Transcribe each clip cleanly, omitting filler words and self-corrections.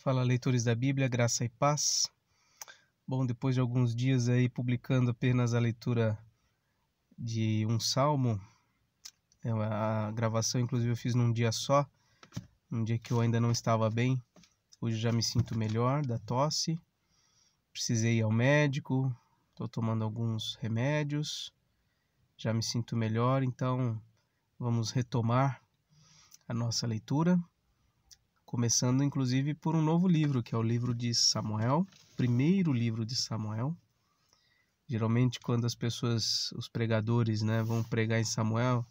Fala, leitores da Bíblia, graça e paz. Bom, depois de alguns dias aí publicando apenas a leitura de um salmo, a gravação inclusive eu fiz num dia só, um dia que eu ainda não estava bem. Hoje já me sinto melhor da tosse, precisei ir ao médico, estou tomando alguns remédios, já me sinto melhor, então vamos retomar a nossa leitura. Começando inclusive por um novo livro, que é o livro de Samuel, primeiro livro de Samuel. Geralmente quando as pessoas, os pregadores, vão pregar em Samuel,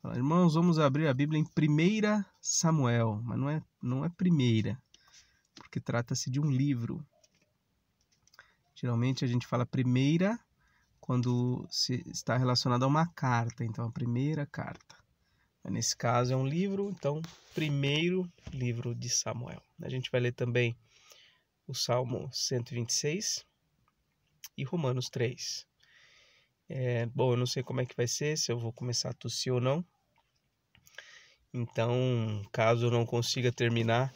falam, irmãos, vamos abrir a Bíblia em 1 Samuel, mas não é primeira, porque trata-se de um livro. Geralmente a gente fala primeira quando se está relacionado a uma carta, então a primeira carta. Nesse caso é um livro, então primeiro livro de Samuel. A gente vai ler também o Salmo 126 e Romanos 3. Bom, eu não sei como é que vai ser, se eu vou começar a tossir ou não. Então, caso eu não consiga terminar,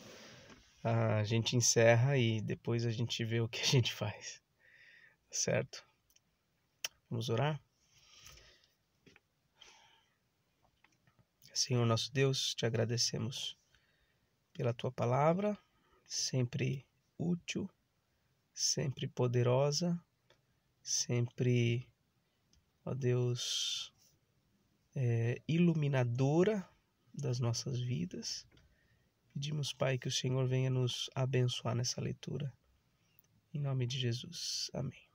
a gente encerra e depois a gente vê o que a gente faz. Certo? Vamos orar? Senhor nosso Deus, te agradecemos pela tua palavra, sempre útil, sempre poderosa, sempre, ó Deus, iluminadora das nossas vidas. Pedimos, Pai, que o Senhor venha nos abençoar nessa leitura. Em nome de Jesus. Amém.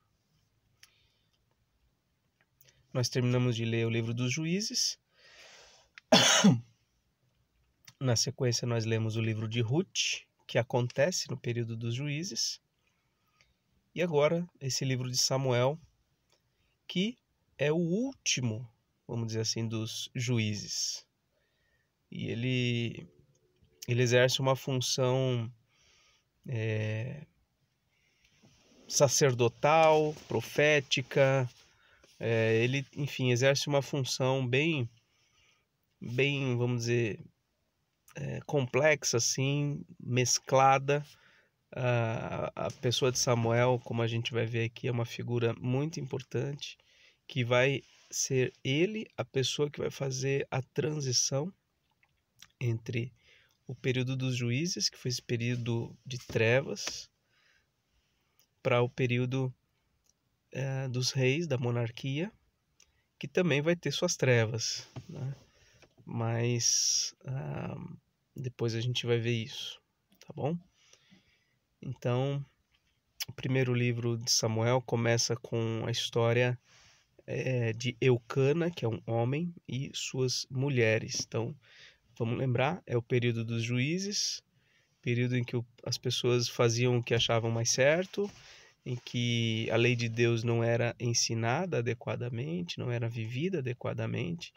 Nós terminamos de ler o livro dos Juízes. Na sequência, nós lemos o livro de Ruth, que acontece no período dos Juízes. E agora, esse livro de Samuel, que é o último, vamos dizer assim, dos juízes. E ele exerce uma função sacerdotal, profética. Ele, enfim, exerce uma função bem, vamos dizer, complexa, assim, mesclada. A pessoa de Samuel, como a gente vai ver aqui, é uma figura muito importante, que vai ser ele a pessoa que vai fazer a transição entre o período dos juízes, que foi esse período de trevas, para o período dos reis, da monarquia, que também vai ter suas trevas, né? Mas depois a gente vai ver isso, tá bom? Então, o primeiro livro de Samuel começa com a história de Eucana, que é um homem, e suas mulheres. Então, vamos lembrar, é o período dos juízes, período em que as pessoas faziam o que achavam mais certo, em que a lei de Deus não era ensinada adequadamente, não era vivida adequadamente,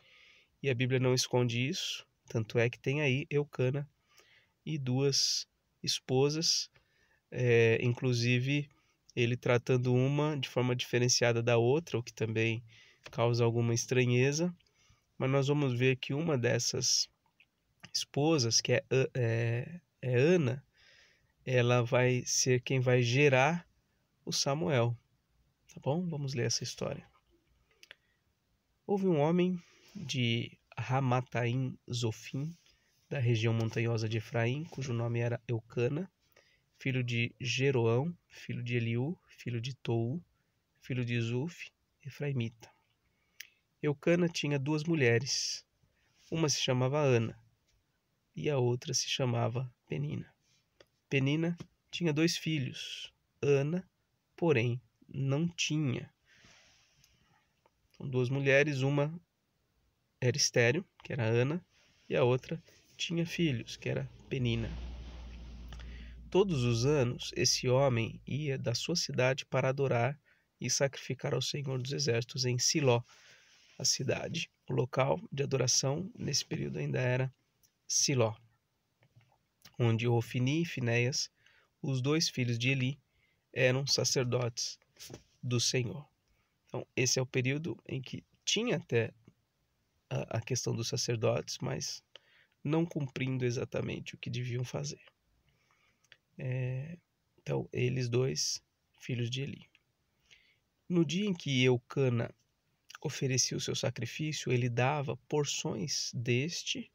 e a Bíblia não esconde isso, tanto é que tem aí Eucana e duas esposas, inclusive ele tratando uma de forma diferenciada da outra, o que também causa alguma estranheza, mas nós vamos ver que uma dessas esposas, que é Ana, ela vai ser quem vai gerar o Samuel, tá bom? Vamos ler essa história. Houve um homem de Ramataim Zofim, da região montanhosa de Efraim, cujo nome era Eucana, filho de Jeroão, filho de Eliú, filho de Tou, filho de Zuf, efraimita. Eucana tinha duas mulheres, uma se chamava Ana e a outra se chamava Penina. Penina tinha 2 filhos, Ana, porém, não tinha. São 2 mulheres, uma era estéril, que era Ana, e a outra tinha filhos, que era Penina. Todos os anos, esse homem ia da sua cidade para adorar e sacrificar ao Senhor dos Exércitos em Siló, a cidade. O local de adoração nesse período ainda era Siló, onde Ofni e Finéias, os 2 filhos de Eli, eram sacerdotes do Senhor. Então, esse é o período em que tinha até a questão dos sacerdotes, mas não cumprindo exatamente o que deviam fazer. Então, eles dois, filhos de Eli. No dia em que Eucana oferecia o seu sacrifício, ele dava porções deste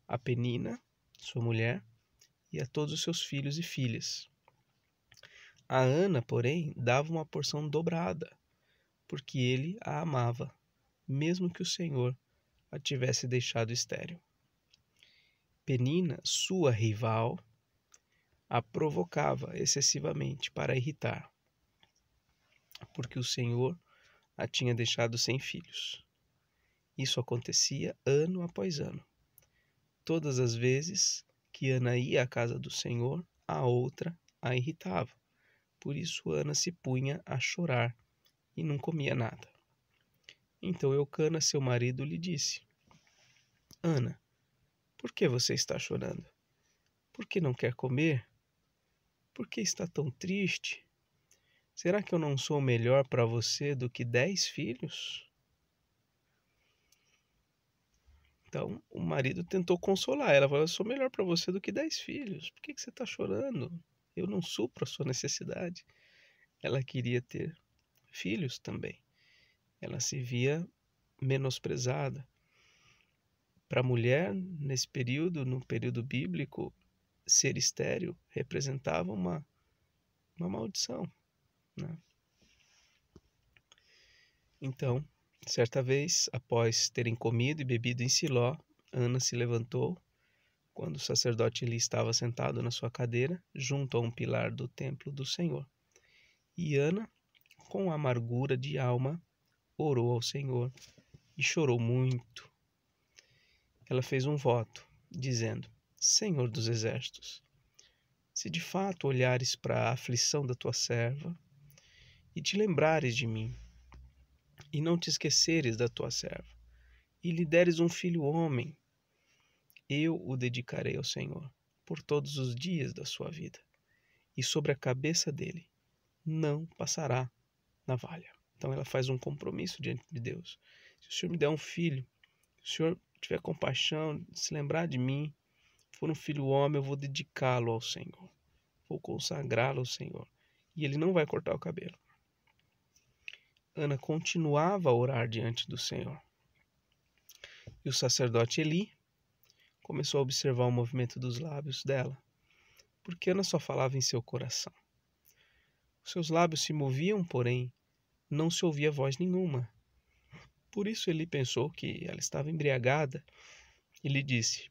a Penina, sua mulher, e a todos os seus filhos e filhas. A Ana, porém, dava uma porção dobrada, porque ele a amava, mesmo que o Senhor a tivesse deixado estéril. Penina, sua rival, a provocava excessivamente para irritar, porque o Senhor a tinha deixado sem filhos. Isso acontecia ano após ano. Todas as vezes que Ana ia à casa do Senhor, a outra a irritava. Por isso Ana se punha a chorar e não comia nada. Então Eucana, seu marido, lhe disse: Ana, por que você está chorando? Por que não quer comer? Por que está tão triste? Será que eu não sou melhor para você do que 10 filhos? Então o marido tentou consolar ela, falou: eu sou melhor para você do que 10 filhos. Por que você está chorando? Eu não supro a sua necessidade. Ela queria ter filhos também. Ela se via menosprezada. Para a mulher, nesse período, no período bíblico, ser estéril representava uma maldição, né? Então, certa vez, após terem comido e bebido em Siló, Ana se levantou, quando o sacerdote Eli estava sentado na sua cadeira, junto a um pilar do templo do Senhor. E Ana, com amargura de alma, orou ao Senhor e chorou muito. Ela fez um voto, dizendo: Senhor dos exércitos, se de fato olhares para a aflição da tua serva e te lembrares de mim, e não te esqueceres da tua serva, e lhe deres um filho homem, eu o dedicarei ao Senhor por todos os dias da sua vida, e sobre a cabeça dele não passará navalha. Então ela faz um compromisso diante de Deus. Se o Senhor me der um filho, se o Senhor tiver compaixão, se lembrar de mim, for um filho homem, eu vou dedicá-lo ao Senhor, vou consagrá-lo ao Senhor, e ele não vai cortar o cabelo. Ana continuava a orar diante do Senhor. E o sacerdote Eli começou a observar o movimento dos lábios dela, porque Ana só falava em seu coração. Seus lábios se moviam, porém, não se ouvia voz nenhuma. Por isso Eli pensou que ela estava embriagada e lhe disse: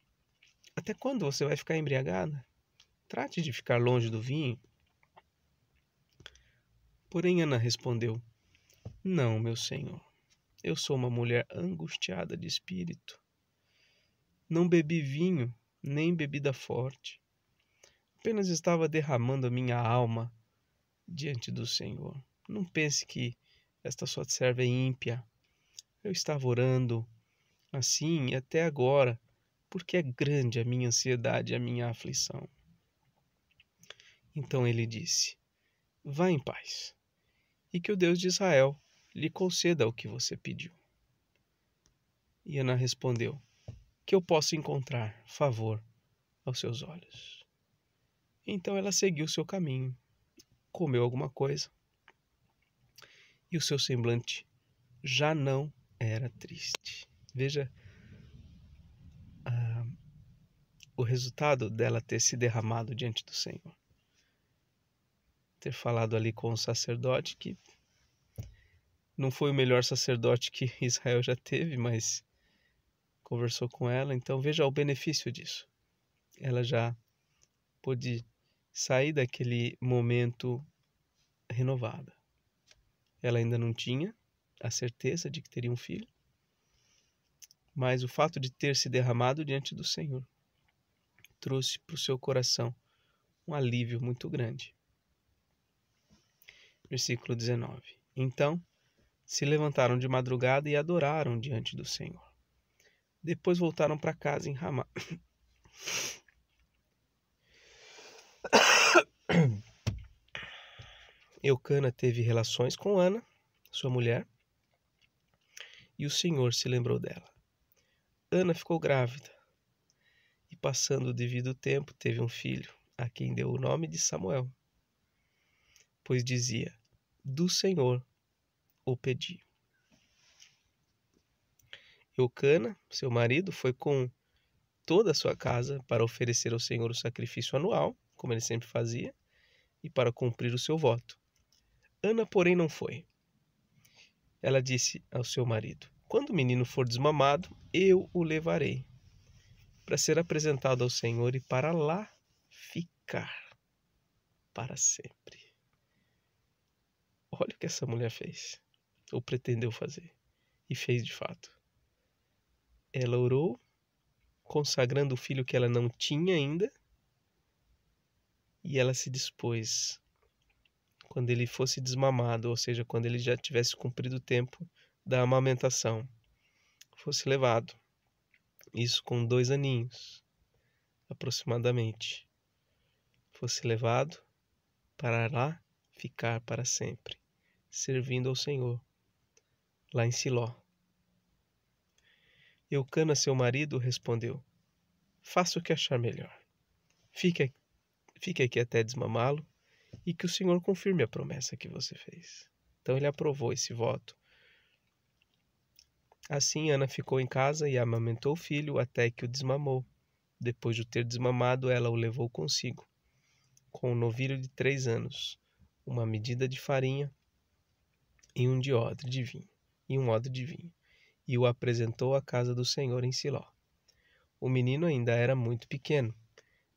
Até quando você vai ficar embriagada? Trate de ficar longe do vinho. Porém Ana respondeu: Não, meu senhor, eu sou uma mulher angustiada de espírito. Não bebi vinho, nem bebida forte. Apenas estava derramando a minha alma diante do Senhor. Não pense que esta sua serva é ímpia. Eu estava orando assim até agora, porque é grande a minha ansiedade e a minha aflição. Então ele disse: Vá em paz, e que o Deus de Israel lhe conceda o que você pediu. E Ana respondeu: Que eu possa encontrar favor aos seus olhos. Então ela seguiu seu caminho, comeu alguma coisa, e o seu semblante já não era triste. Veja o resultado dela ter se derramado diante do Senhor. Ter falado ali com o sacerdote, que não foi o melhor sacerdote que Israel já teve, mas conversou com ela. Então veja o benefício disso. Ela já pôde sair daquele momento renovada. Ela ainda não tinha a certeza de que teria um filho, mas o fato de ter se derramado diante do Senhor trouxe para o seu coração um alívio muito grande. Versículo 19. Então se levantaram de madrugada e adoraram diante do Senhor. Depois voltaram para casa em Ramá. Eucana teve relações com Ana, sua mulher, e o Senhor se lembrou dela. Ana ficou grávida e, passando o devido tempo, teve um filho. a quem deu o nome de Samuel, pois dizia: do Senhor o pedi. Eucana, seu marido, foi com toda a sua casa para oferecer ao Senhor o sacrifício anual, como ele sempre fazia, e para cumprir o seu voto. Ana, porém, não foi. Ela disse ao seu marido: quando o menino for desmamado, eu o levarei para ser apresentado ao Senhor e para lá ficar para sempre. Olha o que essa mulher fez, ou pretendeu fazer, e fez de fato. Ela orou, consagrando o filho que ela não tinha ainda, e ela se dispôs, quando ele fosse desmamado, ou seja, quando ele já tivesse cumprido o tempo da amamentação, fosse levado, isso com 2 aninhos, aproximadamente, fosse levado para lá ficar para sempre, servindo ao Senhor, lá em Siló. Eucana, seu marido, respondeu: faça o que achar melhor. Fique aqui até desmamá-lo e que o Senhor confirme a promessa que você fez. Então ele aprovou esse voto. Assim Ana ficou em casa e amamentou o filho até que o desmamou. Depois de o ter desmamado, ela o levou consigo, com um novilho de 3 anos, uma medida de farinha e um odre de vinho, e o apresentou à casa do Senhor em Siló. O menino ainda era muito pequeno.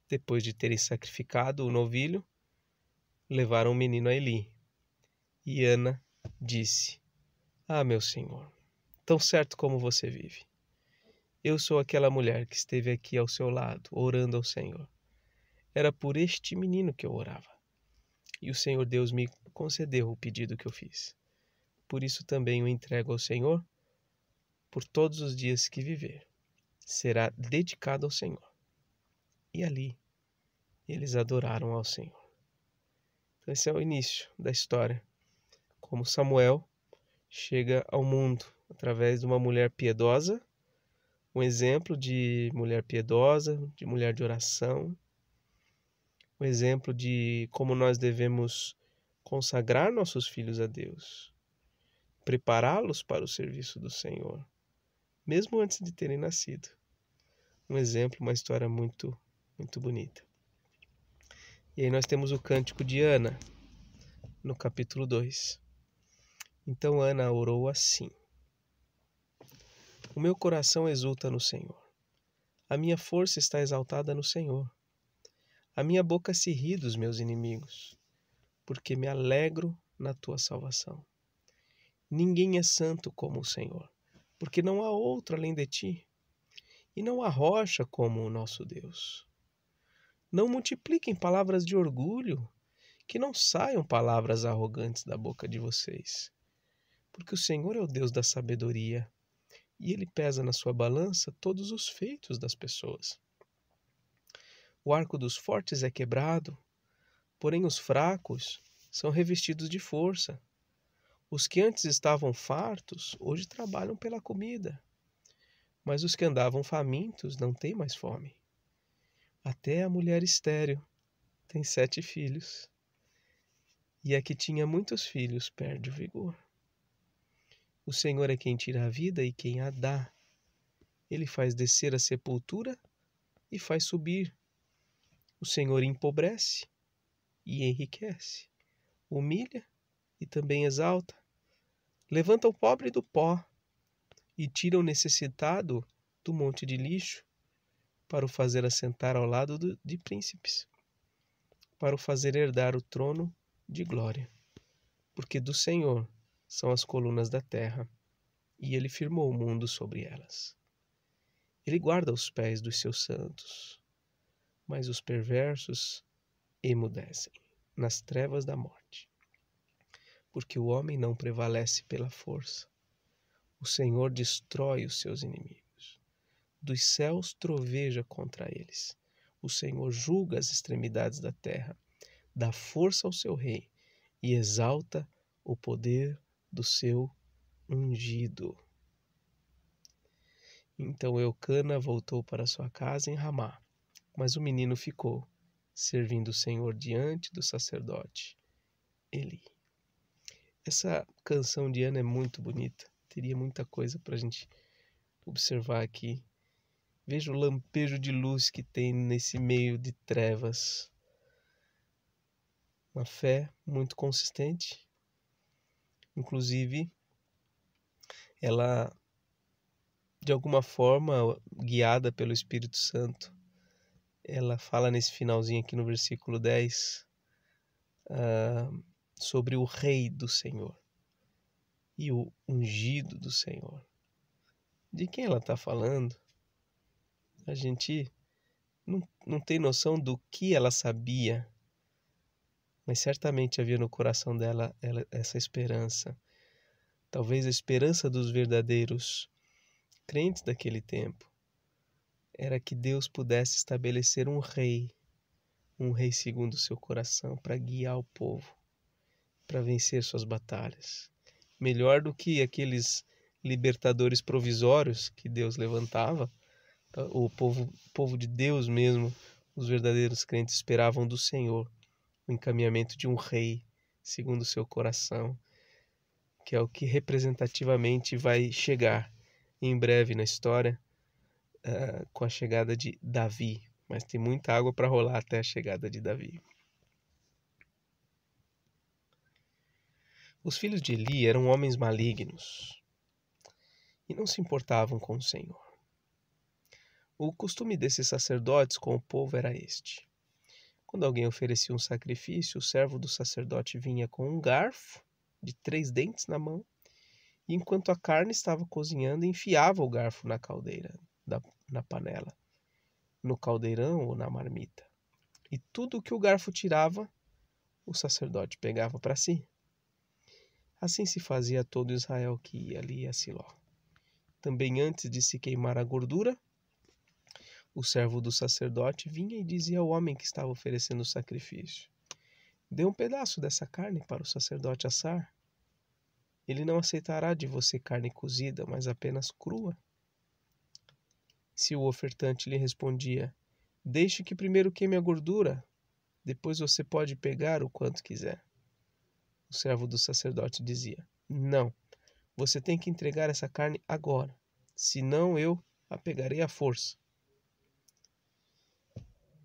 Depois de terem sacrificado o novilho, levaram o menino a Eli. E Ana disse: ah, meu senhor, tão certo como você vive, eu sou aquela mulher que esteve aqui ao seu lado, orando ao Senhor. Era por este menino que eu orava. E o Senhor Deus me concedeu o pedido que eu fiz. Por isso também o entrego ao Senhor por todos os dias que viver. Será dedicado ao Senhor. E ali eles adoraram ao Senhor. Então esse é o início da história. Como Samuel chega ao mundo através de uma mulher piedosa, um exemplo de mulher piedosa, de mulher de oração, um exemplo de como nós devemos consagrar nossos filhos a Deus, prepará-los para o serviço do Senhor, mesmo antes de terem nascido. Um exemplo, uma história muito, muito bonita. E aí nós temos o cântico de Ana, no capítulo 2. Então Ana orou assim: o meu coração exulta no Senhor. A minha força está exaltada no Senhor. A minha boca se ri dos meus inimigos, porque me alegro na tua salvação. Ninguém é santo como o Senhor, porque não há outro além de ti, e não há rocha como o nosso Deus. Não multipliquem palavras de orgulho, que não saiam palavras arrogantes da boca de vocês, porque o Senhor é o Deus da sabedoria, e ele pesa na sua balança todos os feitos das pessoas. O arco dos fortes é quebrado, porém os fracos são revestidos de força. Os que antes estavam fartos, hoje trabalham pela comida, mas os que andavam famintos não têm mais fome. Até a mulher estéril tem 7 filhos, e a que tinha muitos filhos perde o vigor. O Senhor é quem tira a vida e quem a dá. Ele faz descer a sepultura e faz subir. O Senhor empobrece e enriquece, humilha e também exalta. Levanta o pobre do pó e tira o necessitado do monte de lixo, para o fazer assentar ao lado de príncipes, para o fazer herdar o trono de glória. Porque do Senhor são as colunas da terra, e ele firmou o mundo sobre elas. Ele guarda os pés dos seus santos, mas os perversos emudecem nas trevas da morte. Porque o homem não prevalece pela força. O Senhor destrói os seus inimigos. Dos céus troveja contra eles. O Senhor julga as extremidades da terra, dá força ao seu rei e exalta o poder do seu ungido. Então Eucana voltou para sua casa em Ramá, mas o menino ficou servindo o Senhor diante do sacerdote Eli. Essa canção de Ana é muito bonita. Teria muita coisa para a gente observar aqui. Veja o lampejo de luz que tem nesse meio de trevas. Uma fé muito consistente. Inclusive, ela, de alguma forma, guiada pelo Espírito Santo, ela fala nesse finalzinho aqui no versículo 10, sobre o Rei do Senhor e o ungido do Senhor. De quem ela está falando? A gente não tem noção do que ela sabia, mas certamente havia no coração dela essa esperança. Talvez a esperança dos verdadeiros crentes daquele tempo era que Deus pudesse estabelecer um rei segundo o seu coração, para guiar o povo, para vencer suas batalhas. Melhor do que aqueles libertadores provisórios que Deus levantava, o povo de Deus mesmo, os verdadeiros crentes esperavam do Senhor o encaminhamento de um rei segundo o seu coração, que é o que representativamente vai chegar em breve na história, com a chegada de Davi. Mas tem muita água para rolar até a chegada de Davi. Os filhos de Eli eram homens malignos e não se importavam com o Senhor. O costume desses sacerdotes com o povo era este: quando alguém oferecia um sacrifício, o servo do sacerdote vinha com um garfo de 3 dentes na mão, e enquanto a carne estava cozinhando, enfiava o garfo na caldeira, na panela, no caldeirão ou na marmita. E tudo o que o garfo tirava, o sacerdote pegava para si. Assim se fazia a todo Israel que ia ali a Siló. Também antes de se queimar a gordura, o servo do sacerdote vinha e dizia ao homem que estava oferecendo o sacrifício: dê um pedaço dessa carne para o sacerdote assar. Ele não aceitará de você carne cozida, mas apenas crua. Se o ofertante lhe respondia: deixe que primeiro queime a gordura, depois você pode pegar o quanto quiser, o servo do sacerdote dizia: não, você tem que entregar essa carne agora, senão eu a pegarei à força.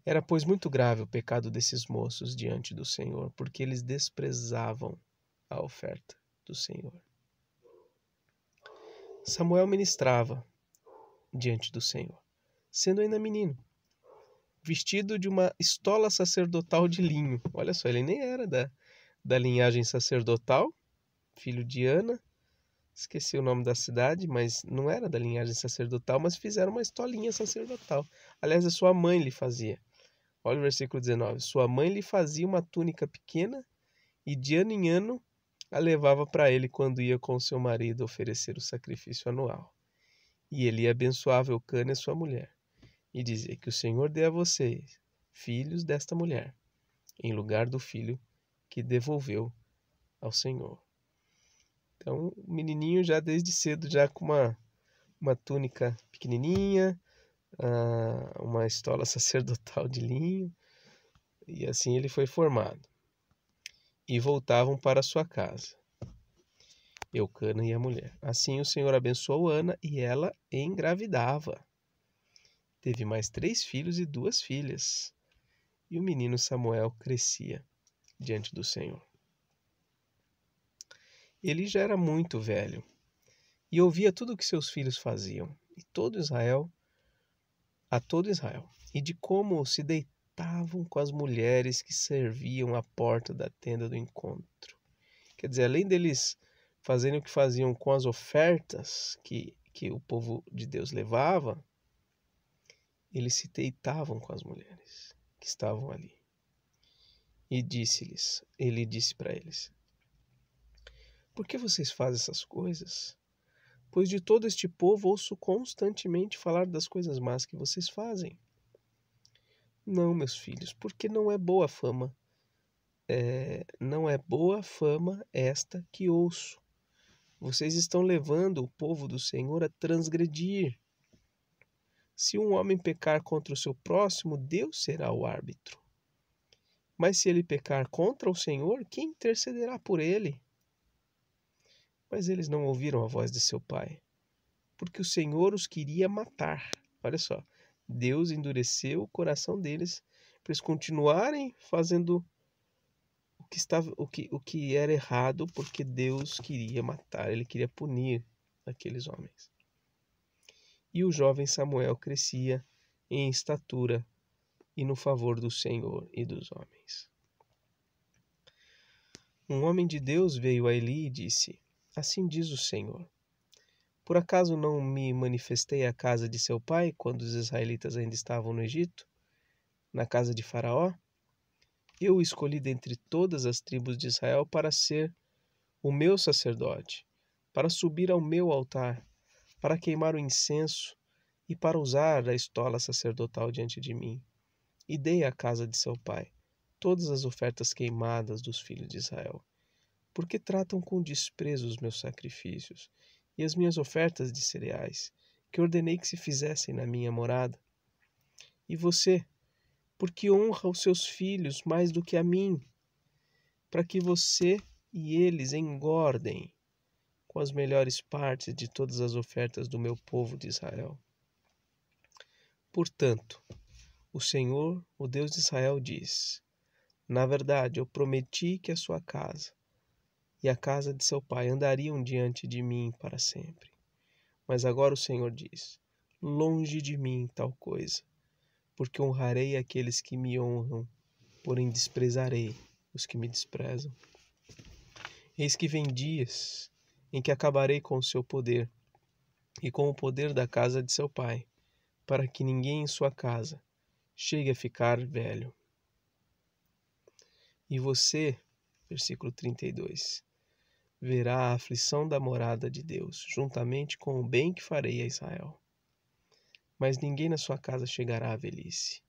Era, pois, muito grave o pecado desses moços diante do Senhor, porque eles desprezavam a oferta do Senhor. Samuel ministrava diante do Senhor, sendo ainda menino, vestido de uma estola sacerdotal de linho. Olha só, ele nem era da linhagem sacerdotal, filho de Ana, esqueci o nome da cidade, mas não era da linhagem sacerdotal, mas fizeram uma estolinha sacerdotal. Aliás, a sua mãe lhe fazia. Olha o versículo 19. Sua mãe lhe fazia uma túnica pequena e de ano em ano a levava para ele quando ia com seu marido oferecer o sacrifício anual. E ele abençoava Eucana e sua mulher, e dizia: que o Senhor dê a vocês filhos desta mulher, em lugar do filho que devolveu ao Senhor. Então, o menininho já desde cedo, já com uma túnica pequenininha, uma estola sacerdotal de linho, e assim ele foi formado. E voltavam para sua casa, Eucana e a mulher. Assim o Senhor abençoou Ana e ela engravidava. Teve mais 3 filhos e 2 filhas. E o menino Samuel crescia diante do Senhor. Ele já era muito velho e ouvia tudo o que seus filhos faziam, e todo Israel, e de como se deitavam com as mulheres que serviam à porta da tenda do encontro. Quer dizer, além deles fazerem o que faziam com as ofertas que o povo de Deus levava, eles se deitavam com as mulheres que estavam ali. E ele disse para eles: por que vocês fazem essas coisas? Pois de todo este povo ouço constantemente falar das coisas más que vocês fazem. Não, meus filhos, porque não é boa fama. Não é boa fama esta que ouço. Vocês estão levando o povo do Senhor a transgredir. Se um homem pecar contra o seu próximo, Deus será o árbitro. Mas se ele pecar contra o Senhor, quem intercederá por ele? Mas eles não ouviram a voz de seu pai, porque o Senhor os queria matar. Olha só, Deus endureceu o coração deles para eles continuarem fazendo o que era errado, porque Deus queria matar, ele queria punir aqueles homens. E o jovem Samuel crescia em estatura e no favor do Senhor e dos homens. Um homem de Deus veio a Eli e disse: Assim diz o Senhor: Por acaso não me manifestei à casa de seu pai quando os israelitas ainda estavam no Egito, na casa de Faraó? Eu o escolhi dentre todas as tribos de Israel para ser o meu sacerdote, para subir ao meu altar, para queimar o incenso e para usar a estola sacerdotal diante de mim. E dei à casa de seu pai todas as ofertas queimadas dos filhos de Israel. Porque tratam com desprezo os meus sacrifícios e as minhas ofertas de cereais, que ordenei que se fizessem na minha morada? E você, porque honra os seus filhos mais do que a mim, para que você e eles engordem com as melhores partes de todas as ofertas do meu povo de Israel. Portanto, o Senhor, o Deus de Israel, diz: Na verdade, eu prometi que a sua casa e a casa de seu pai andariam diante de mim para sempre. Mas agora o Senhor diz: Longe de mim tal coisa, porque honrarei aqueles que me honram, porém desprezarei os que me desprezam. Eis que vem dias em que acabarei com o seu poder e com o poder da casa de seu pai, para que ninguém em sua casa chegue a ficar velho. E você, versículo 32, verá a aflição da morada de Deus, juntamente com o bem que farei a Israel. Mas ninguém na sua casa chegará à velhice.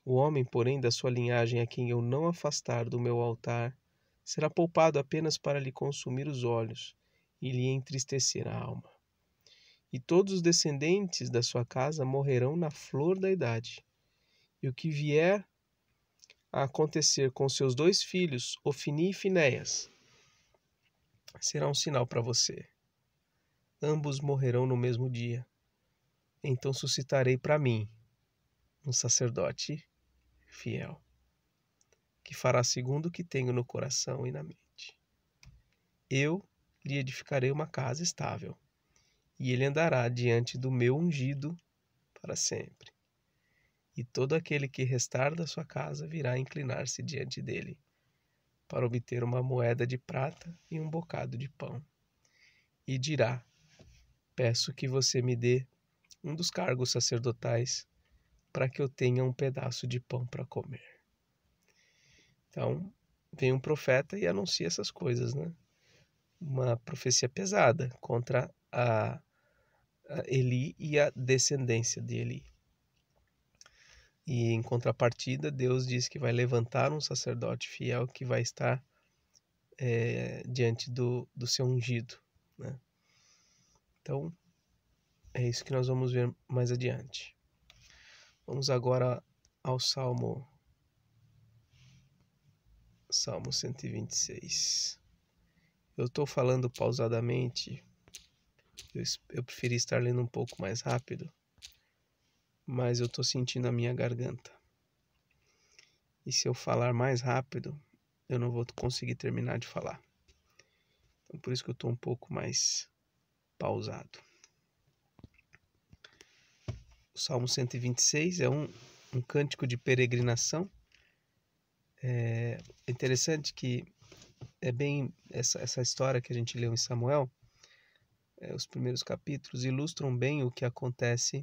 O homem, porém, da sua linhagem, a quem eu não afastar do meu altar, será poupado apenas para lhe consumir os olhos e lhe entristecer a alma. E todos os descendentes da sua casa morrerão na flor da idade. E o que vier a acontecer com seus 2 filhos, Ofni e Finéias, será um sinal para você. Ambos morrerão no mesmo dia. Então suscitarei para mim um sacerdote fiel, que fará segundo o que tenho no coração e na mente. Eu lhe edificarei uma casa estável, e ele andará diante do meu ungido para sempre. E todo aquele que restar da sua casa virá inclinar-se diante dele, para obter uma moeda de prata e um bocado de pão. E dirá: Peço que você me dê um dos cargos sacerdotais, para que eu tenha um pedaço de pão para comer. Então, vem um profeta e anuncia essas coisas, né? Uma profecia pesada contra a Eli e a descendência de Eli. E em contrapartida, Deus diz que vai levantar um sacerdote fiel que vai estar diante do seu ungido, né? Então, é isso que nós vamos ver mais adiante. Vamos agora ao Salmo 126. Eu estou falando pausadamente, eu preferi estar lendo um pouco mais rápido, mas eu estou sentindo a minha garganta. E se eu falar mais rápido, eu não vou conseguir terminar de falar. Então, por isso que eu estou um pouco mais pausado. O Salmo 126 é um cântico de peregrinação. É interessante que é bem essa história que a gente leu em Samuel, os primeiros capítulos ilustram bem o que acontecia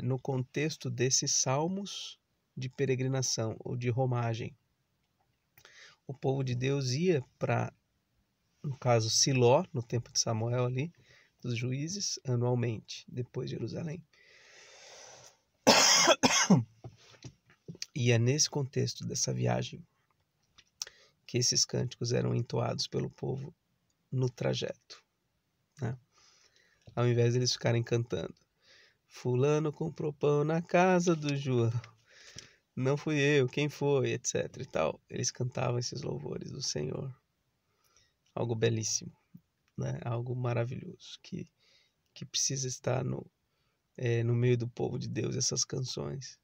no contexto desses salmos de peregrinação ou de romagem. O povo de Deus ia para, no caso, Siló, no tempo de Samuel ali, dos juízes, anualmente, depois de Jerusalém. E é nesse contexto dessa viagem que esses cânticos eram entoados pelo povo no trajeto, né? Ao invés de eles ficarem cantando: Fulano comprou pão na casa do João, não fui eu, quem foi, etc e tal. Eles cantavam esses louvores do Senhor. Algo belíssimo, né? Algo maravilhoso, que precisa estar no meio do povo de Deus, essas canções.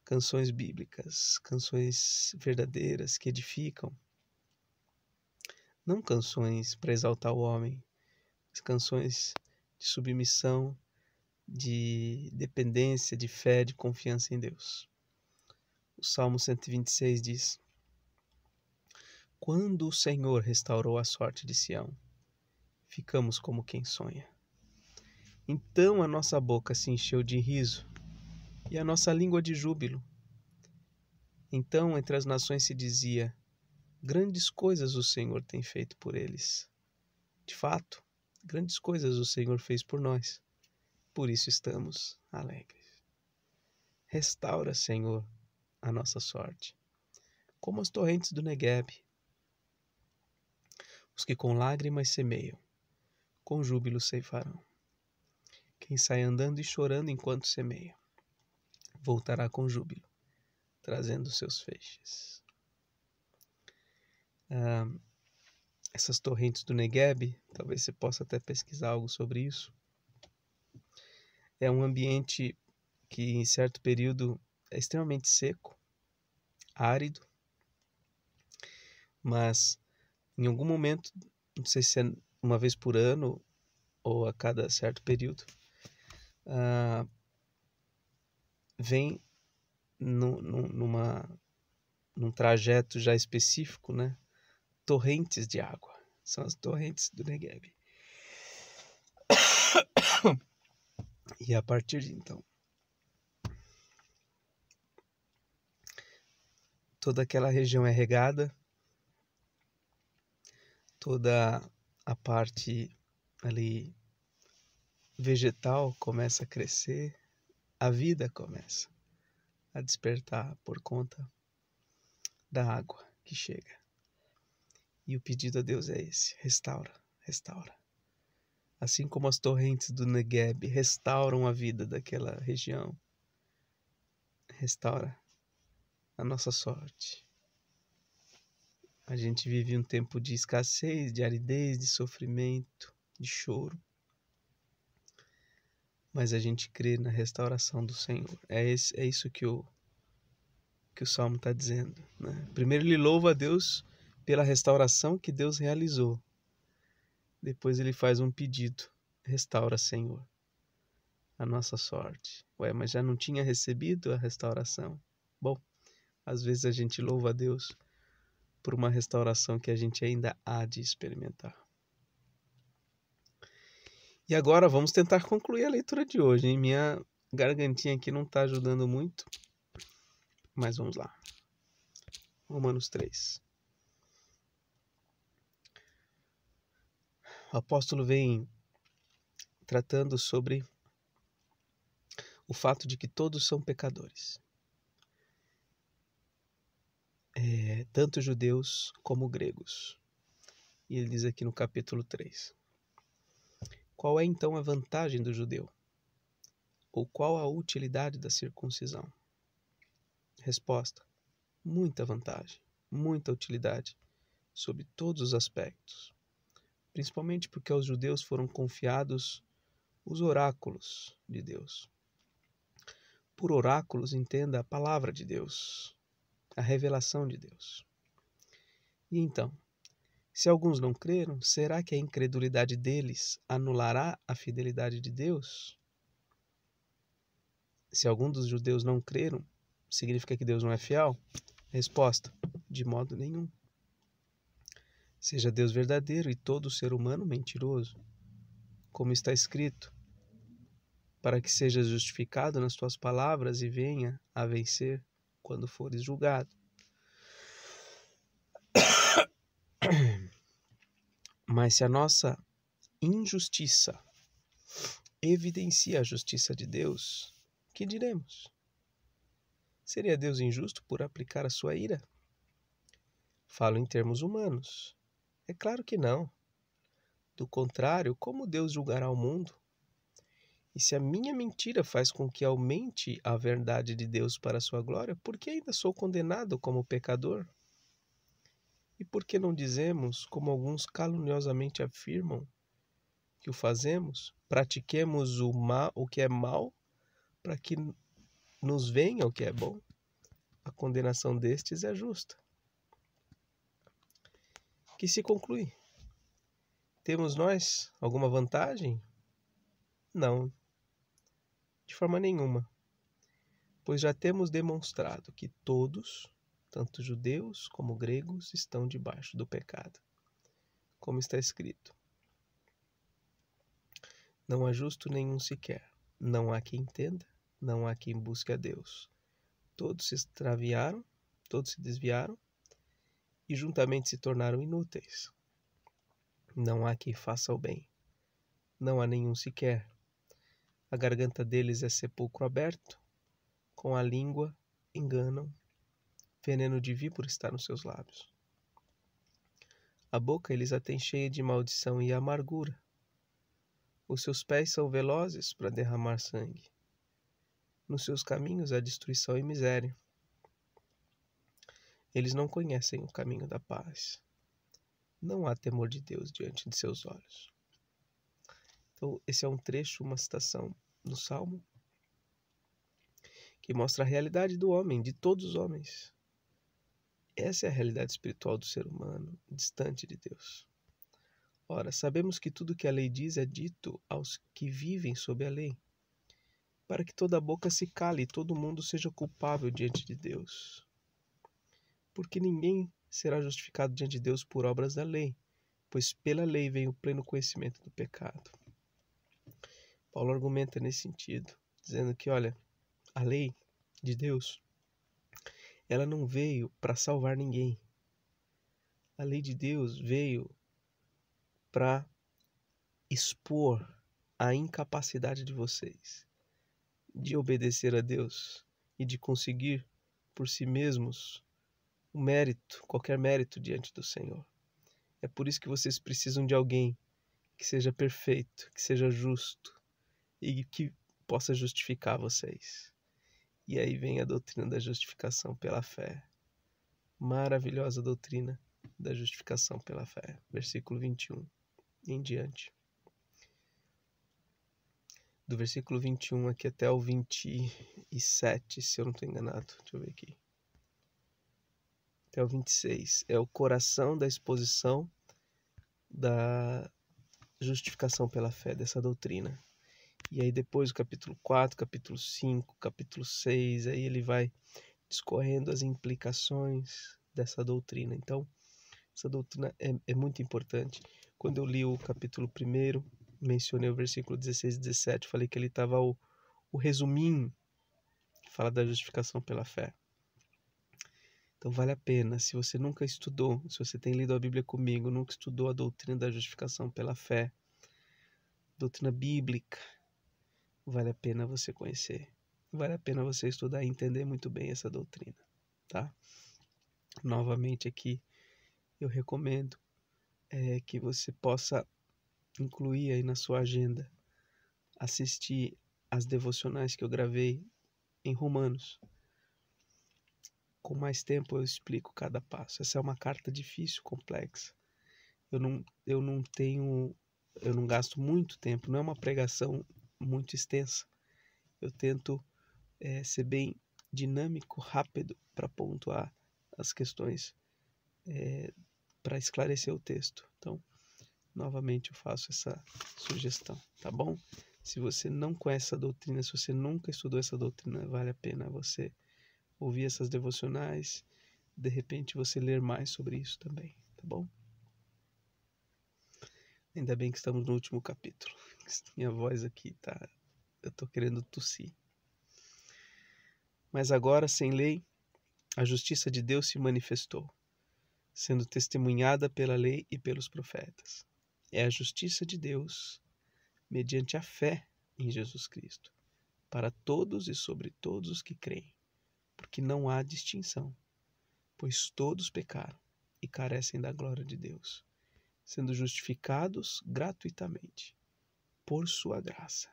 Canções bíblicas, canções verdadeiras que edificam. Não canções para exaltar o homem, mas canções de submissão, de dependência, de fé, de confiança em Deus. O Salmo 126 diz: Quando o Senhor restaurou a sorte de Sião, ficamos como quem sonha. Então a nossa boca se encheu de riso e a nossa língua de júbilo. Então entre as nações se dizia: grandes coisas o Senhor tem feito por eles. De fato, grandes coisas o Senhor fez por nós. Por isso estamos alegres. Restaura, Senhor, a nossa sorte, como as torrentes do Negueb. Os que com lágrimas semeiam, com júbilo ceifarão. Quem sai andando e chorando enquanto semeia, voltará com júbilo, trazendo seus feixes. Essas torrentes do Negueb, talvez você possa até pesquisar algo sobre isso. É um ambiente que em certo período é extremamente seco, árido, mas em algum momento, não sei se é uma vez por ano ou a cada certo período, vem num trajeto já específico, né? Torrentes de água. São as torrentes do Negueb. E a partir de então, toda aquela região é regada, toda a parte ali vegetal começa a crescer, a vida começa a despertar por conta da água que chega. E o pedido a Deus é esse: restaura, restaura. Assim como as torrentes do Negueb restauram a vida daquela região, restaura a nossa sorte. A gente vive um tempo de escassez, de aridez, de sofrimento, de choro. Mas a gente crê na restauração do Senhor. É isso que o Salmo está dizendo, né? Primeiro ele louva a Deus pela restauração que Deus realizou. Depois ele faz um pedido: restaura, Senhor, a nossa sorte. Ué, mas já não tinha recebido a restauração? Bom, às vezes a gente louva a Deus por uma restauração que a gente ainda há de experimentar. E agora vamos tentar concluir a leitura de hoje, hein? Minha gargantinha aqui não está ajudando muito, mas vamos lá. Romanos 3. O apóstolo vem tratando sobre o fato de que todos são pecadores. Tanto judeus como gregos. E ele diz aqui no capítulo 3. Qual é então a vantagem do judeu? Ou qual a utilidade da circuncisão? Resposta: muita vantagem, muita utilidade, sob todos os aspectos. Principalmente porque aos judeus foram confiados os oráculos de Deus. Por oráculos, entenda a palavra de Deus, a revelação de Deus. E então, se alguns não creram, será que a incredulidade deles anulará a fidelidade de Deus? Se alguns dos judeus não creram, significa que Deus não é fiel? Resposta: de modo nenhum. Seja Deus verdadeiro e todo ser humano mentiroso. Como está escrito: para que sejas justificado nas tuas palavras e venha a vencer quando fores julgado. Mas se a nossa injustiça evidencia a justiça de Deus, que diremos? Seria Deus injusto por aplicar a sua ira? Falo em termos humanos. É claro que não. Do contrário, como Deus julgará o mundo? E se a minha mentira faz com que aumente a verdade de Deus para a sua glória, por que ainda sou condenado como pecador? E por que não dizemos, como alguns caluniosamente afirmam, que o fazemos? Pratiquemos o que é mal, para que nos venha o que é bom? A condenação destes é justa. Que se conclui? Temos nós alguma vantagem? Não, de forma nenhuma, pois já temos demonstrado que todos, tanto judeus como gregos, estão debaixo do pecado. Como está escrito: não há justo nenhum sequer, não há quem entenda, não há quem busque a Deus. Todos se extraviaram, todos se desviaram e juntamente se tornaram inúteis. Não há quem faça o bem, não há nenhum sequer. A garganta deles é sepulcro aberto, com a língua enganam, veneno de víbora está nos seus lábios. A boca eles a têm cheia de maldição e amargura. Os seus pés são velozes para derramar sangue. Nos seus caminhos há destruição e miséria. Eles não conhecem o caminho da paz. Não há temor de Deus diante de seus olhos. Então, esse é um trecho, uma citação no Salmo, que mostra a realidade do homem, de todos os homens. Essa é a realidade espiritual do ser humano, distante de Deus. Ora, sabemos que tudo que a lei diz é dito aos que vivem sob a lei, para que toda boca se cale e todo mundo seja culpável diante de Deus. Porque ninguém será justificado diante de Deus por obras da lei, pois pela lei vem o pleno conhecimento do pecado. Paulo argumenta nesse sentido, dizendo que, olha, a lei de Deus, ela não veio para salvar ninguém. A lei de Deus veio para expor a incapacidade de vocês de obedecer a Deus e de conseguir por si mesmos o mérito, qualquer mérito diante do Senhor. É por isso que vocês precisam de alguém que seja perfeito, que seja justo e que possa justificar vocês. E aí vem a doutrina da justificação pela fé. Maravilhosa doutrina da justificação pela fé. Versículo 21 em diante. Do versículo 21 aqui até o 27, se eu não estou enganado. Deixa eu ver aqui. Até o 26. É o coração da exposição da justificação pela fé, dessa doutrina. E aí depois o capítulo 4, capítulo 5, capítulo 6, aí ele vai discorrendo as implicações dessa doutrina. Então, essa doutrina é muito importante. Quando eu li o capítulo 1, mencionei o versículo 16 e 17, falei que ele estava o resuminho que fala da justificação pela fé. Então vale a pena, se você nunca estudou, se você tem lido a Bíblia comigo, nunca estudou a doutrina da justificação pela fé, doutrina bíblica, vale a pena você conhecer. Vale a pena você estudar e entender muito bem essa doutrina, tá? Novamente aqui, eu recomendo que você possa incluir aí na sua agenda, assistir as devocionais que eu gravei em Romanos. Com mais tempo eu explico cada passo. Essa é uma carta difícil, complexa. Eu não gasto muito tempo, não é uma pregação muito extensa. Eu tento ser bem dinâmico, rápido, para pontuar as questões, para esclarecer o texto. Então, novamente eu faço essa sugestão, tá bom? Se você não conhece essa doutrina, se você nunca estudou essa doutrina, vale a pena você ouvir essas devocionais, de repente você ler mais sobre isso também, tá bom? Ainda bem que estamos no último capítulo. Minha voz aqui tá... eu tô querendo tossir. Mas agora, sem lei, a justiça de Deus se manifestou, sendo testemunhada pela lei e pelos profetas. É a justiça de Deus, mediante a fé em Jesus Cristo, para todos e sobre todos os que creem, porque não há distinção, pois todos pecaram e carecem da glória de Deus, sendo justificados gratuitamente, por sua graça,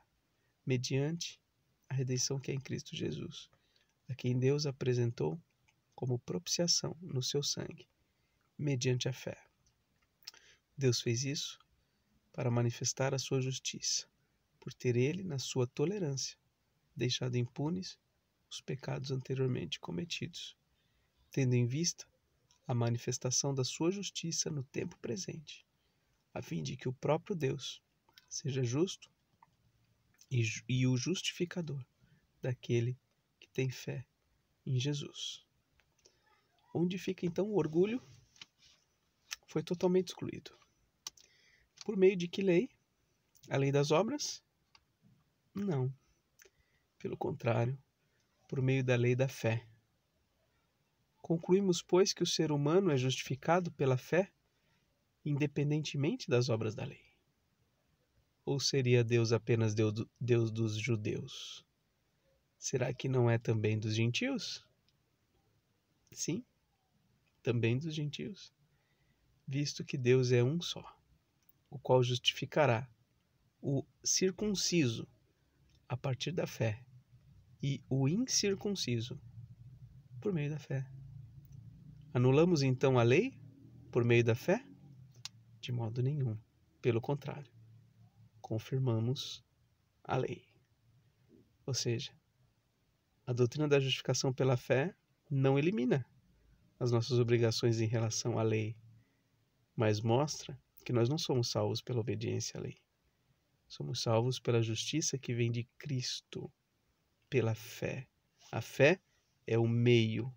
mediante a redenção que é em Cristo Jesus, a quem Deus apresentou como propiciação no seu sangue, mediante a fé. Deus fez isso para manifestar a sua justiça, por ter ele, na sua tolerância, deixado impunes os pecados anteriormente cometidos, tendo em vista a manifestação da sua justiça no tempo presente, a fim de que o próprio Deus seja justo e o justificador daquele que tem fé em Jesus. Onde fica então o orgulho? Foi totalmente excluído. Por meio de que lei? A lei das obras? Não. Pelo contrário, por meio da lei da fé. Concluímos, pois, que o ser humano é justificado pela fé, independentemente das obras da lei. Ou seria Deus apenas Deus dos judeus? Será que não é também dos gentios? Sim, também dos gentios, visto que Deus é um só, o qual justificará o circunciso a partir da fé e o incircunciso por meio da fé. Anulamos então a lei por meio da fé? De modo nenhum. Pelo contrário, confirmamos a lei. Ou seja, a doutrina da justificação pela fé não elimina as nossas obrigações em relação à lei, mas mostra que nós não somos salvos pela obediência à lei. Somos salvos pela justiça que vem de Cristo, pela fé. A fé é o meio.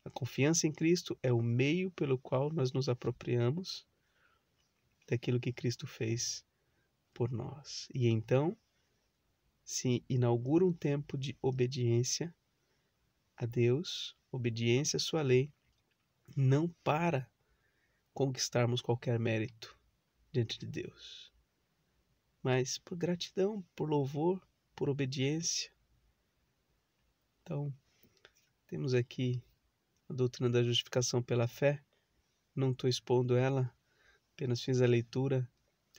A confiança em Cristo é o meio pelo qual nós nos apropriamos daquilo que Cristo fez por nós. E então se inaugura um tempo de obediência a Deus, obediência à sua lei, não para conquistarmos qualquer mérito diante de Deus, mas por gratidão, por louvor, por obediência. Então, temos aqui a doutrina da justificação pela fé. Não estou expondo ela, apenas fiz a leitura.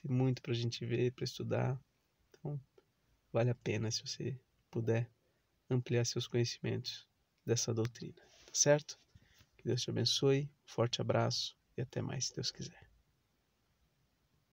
Tem muito para a gente ver, para estudar. Então, vale a pena se você puder ampliar seus conhecimentos dessa doutrina, tá certo? Que Deus te abençoe, forte abraço e até mais, se Deus quiser.